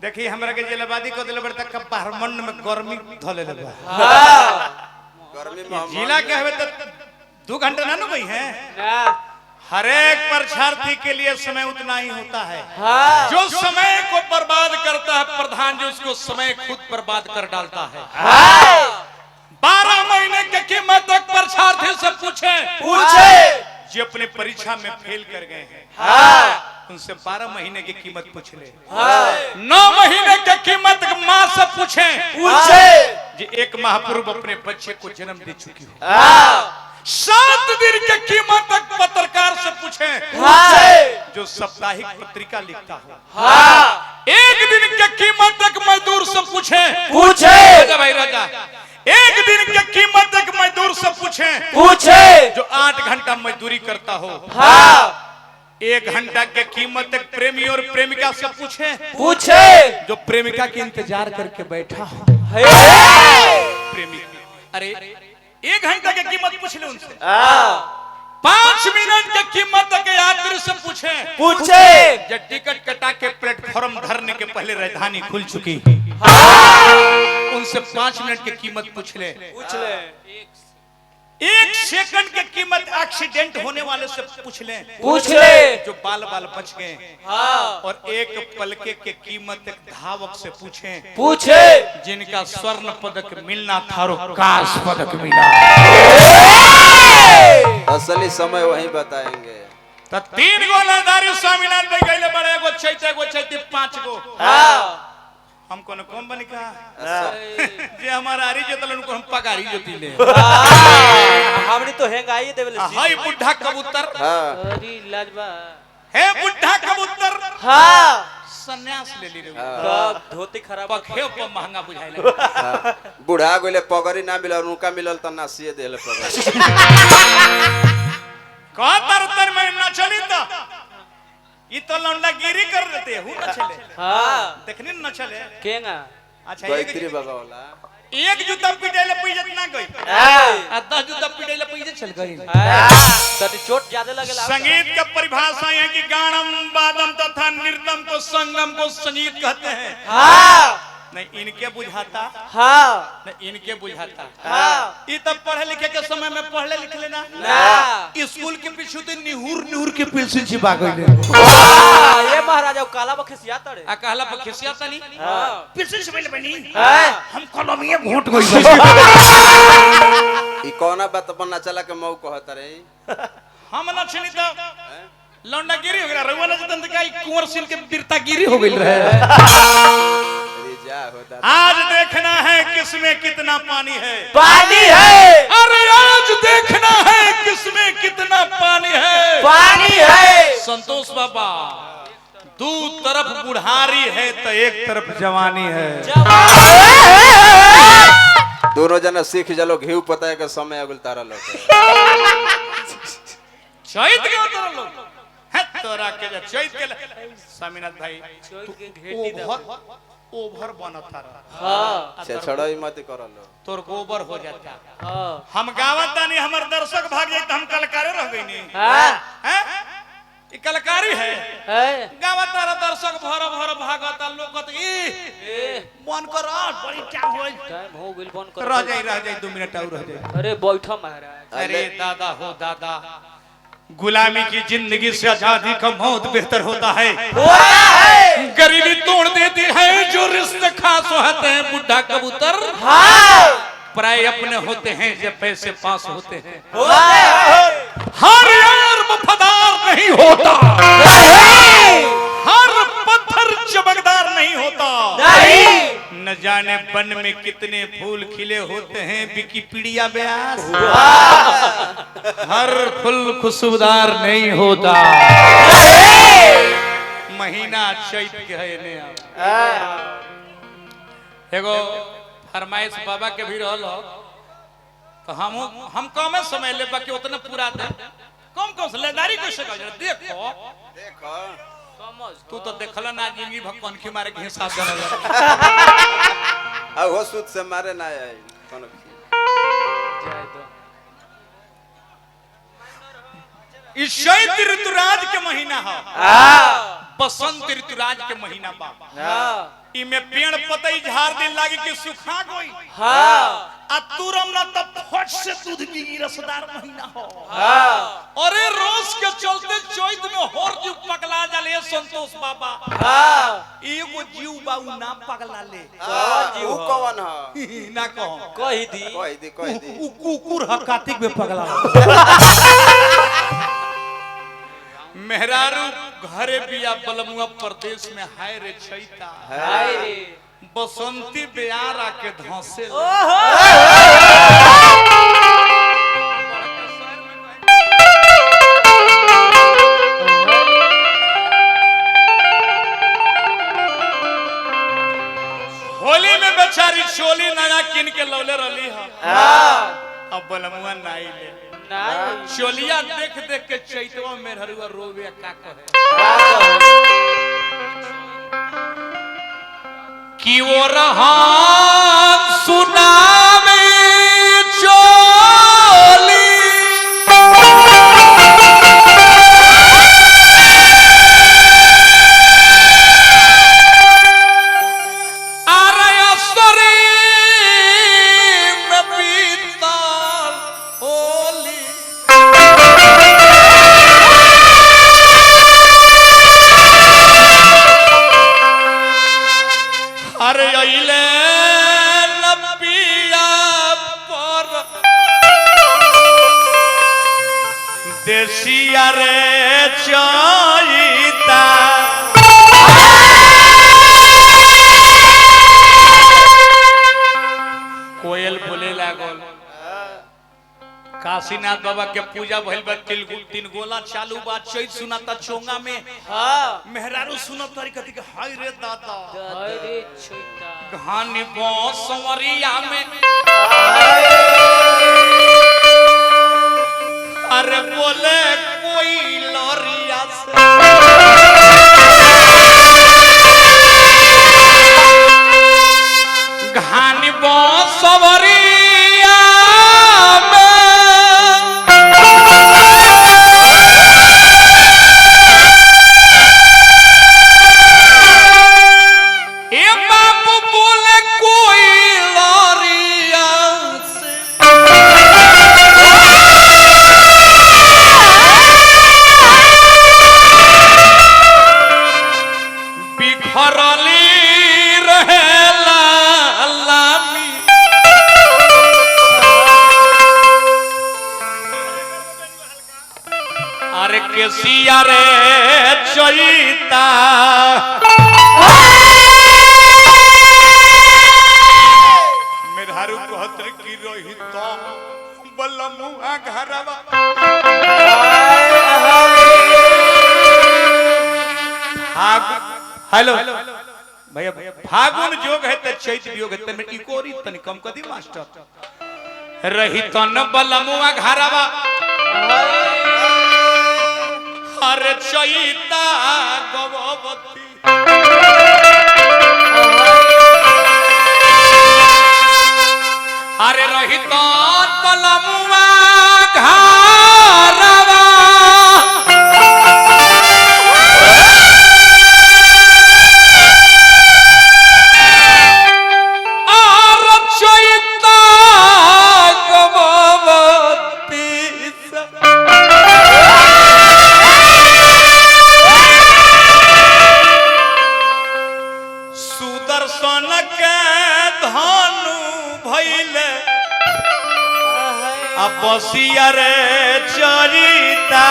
देखी हमरा के जलवादी को दिल बड़ता का ब्रह्मंड में गर्मी धले लगा गर्मी जिला के हवे तो 2 घंटा ना गई है। हर एक परीक्षार्थी के लिए समय उतना ही होता है। जो समय को बर्बाद करता है प्रधान जी उसको समय खुद बर्बाद कर डालता है। 12 महीने की कीमत तक परीक्षार्थी से पूछे जो अपने परीक्षा में फेल कर गए हैं उनसे 12 महीने की कीमत पूछ ले। 9 महीने की कीमत माँ से पूछे जो 1 माह पूर्व अपने बच्चे को जन्म दे चुकी हो। 7 दिन की कीमत तक पत्रकार से पूछे जो साप्ताहिक पत्रिका लिखता हो। 1 दिन की कीमत तक मजदूर से पूछे भाई राजा 1 दिन की कीमत तक मजदूर से पूछे जो 8 घंटा मजदूरी करता हो। 1 घंटा की कीमत तक प्रेमी और प्रेमिका से पूछे जो प्रेमिका के इंतजार करके बैठा हो। प्रेमी अरे 1 घंटा की कीमत पूछ ले उनसे। 5 मिनट की कीमत तक यात्री से पूछे जब टिकट कटा के प्लेटफॉर्म धरने के पहले राजधानी खुल चुकी उनसे 5 मिनट की कीमत पूछ ले। 1 सेकंड की कीमत एक्सीडेंट होने वाले से पूछ ले जो बाल बच गए। और 1 पलके की कीमत एक धावक से पूछे जिनका स्वर्ण पदक मिलना था और कांस्य पदक मिला। असली समय वही बताएंगे। तो 3 गो लदारी स्वामीनाथ भाई गईले बड़े एगो चैते 5 गो। हम कोनो कंपनी का जे हमारा आरी जोतल उनको हम पगारी जोती ले। हमनी तो हेंगाई देवेले हाय बुढ़ा कबूतर। अरे लाजबा हे बुढ़ा कबूतर सन्यास ले ली रे। सब धोती खराब पखे पर महंगा बुझाइले। बुढ़ा गोले पगड़ी ना मिलल उनका मिलल त नासिए देले पगड़ी। का तर में ना चली त ये तो लौंडा गिरी कर देते हूं न चले। देखनी न चले केंगा। अच्छा गायत्री बाबा वाला 1 जूता पिटेले पैजत ना गई आ 10 जूता पिटेले पैजत चल गई। तनी चोट ज्यादा लगेला। संगीत का परिभाषा है कि गानम वादम तथा नृत्यम को संगम को संगीत कहते हैं। नहीं इनके बुझाता नहीं इनके बुझाता। ये तब पढ़े लिखे के समय में पढ़ले लिख लेना स्कूल के पीछे तो निहुर के पेंसिल छिपा गई। ये महाराजा काला बखिसिया तड़े आ कहला पर खिसियाता नहीं पेंसिल से पहले बनी हम कलमिया घोट गई। ई कोना बात अपन ना चला के मऊ कहत रे हम ना छनी तो लौंडा गिरी हो गया रउआ ना जतन का कुंवर सिंह के बिरता गिरी हो गई रहे। आज देखना है किसमें कितना पानी है। अरे आज देखना है किसमें कितना पानी है। संतोष बाबा 2 तरफ बुढ़ारी है तो 1 तरफ जवानी है। दोनों जना सीख जलो घी पता है के समय अगल तारा लोग चैत के उतर लोग है तोरा के चैत के स्वामीनाथ भाई ओभर बनता रहा छड़ई मत करलो तोर गोबर हो जाता। हम गावत नहीं हमर दर्शक भाग जाए तो हम कलाकारे रह गई नहीं हैं कलाकारी है। गावत तारा दर्शक भर भागता लोग बन कर बड़ी टाइम हो गइल बन कर रह जाए 2 मिनट और रह जाए। अरे बैठो महाराज। अरे दादा हो दादा गुलामी की जिंदगी से आजादी का मौत बेहतर होता है। गरीबी तोड़ देती है जो रिश्ते खास होते हैं। बुढ़ा कबूतर प्राय अपने होते हैं जब पैसे पास होते हैं। हर यार वफादार नहीं होता हर पत्थर चमकदार नहीं होता। न जाने वन में कितने फूल खिले होते हैं विकिपीडिया व्यास। हर फूल खुशबूदार नहीं होता। महीना चैत के है ने एगो फरमाइश बाबा के भी रहल तो हम कम समय ले बाकी उतना पूरा दे कम से लेदारी कैसे कर देखो समझ तू तो देखला ना जिंदगी भक्कन की मारे के हिसाब देना आ हो सुत से मारे ना आई कोन जाय दो। इस चैत ऋतुराज के महीना है बसंत ऋतुराज के महीना बा हाँ इमे पेड़ पतई झाड़ दिन लागी कि सुखा गई हाँ आ तुरम ना तब फट से दूध पी रसदार महीना हो हाँ अरे रोज के चलते चैत में होर जीव पगला जाले संतोष बाबा हाँ एगो जीव बाऊ ना पगला ले वो कौन है ना कहो कह दी कह दी उ कुकुर ह कार्तिक में पगला मेहरारू घरे बिया बलमुआ प्रदेश में हाय रे छैता हाय रे बसंती बेयार आके धंसे होली में बेचारी चोली नया किन के लौले रही है अब बलमुआ नाई ले नहीं चोलिया देख देख के चैतवा में हरुआ रोवे का कहे कि वो रहा सुनावे चोली देसिया रे चैता कोयल बोले लागल काशीनाथ बाबा के पूजा भइल बा तीन गोला चालू बा चैत सुनाता चोंगा में हाँ मेहरारू सुनत तारी कथी के हाय रे दादा हाय रे छोटा घानी बसवरिया में अरे बोले कोई लौरिया से घानी बसवरिया में ए बाबू बोले कोई लौरिया से बिखरली रहेला लामी अरे केसिया रे चैता मेहरारू कहत की रही तो बलमुआ घरवा हेलो भैया फागुन जोग है त चैत योग है तने इकोरी तने कम कदी मास्टर रही तन बलमुआ घरवा अरे चैता गववती अरे रही तन बलमुआ घरवा सुदर्शन के धनु भइले अपसिया रे चरिता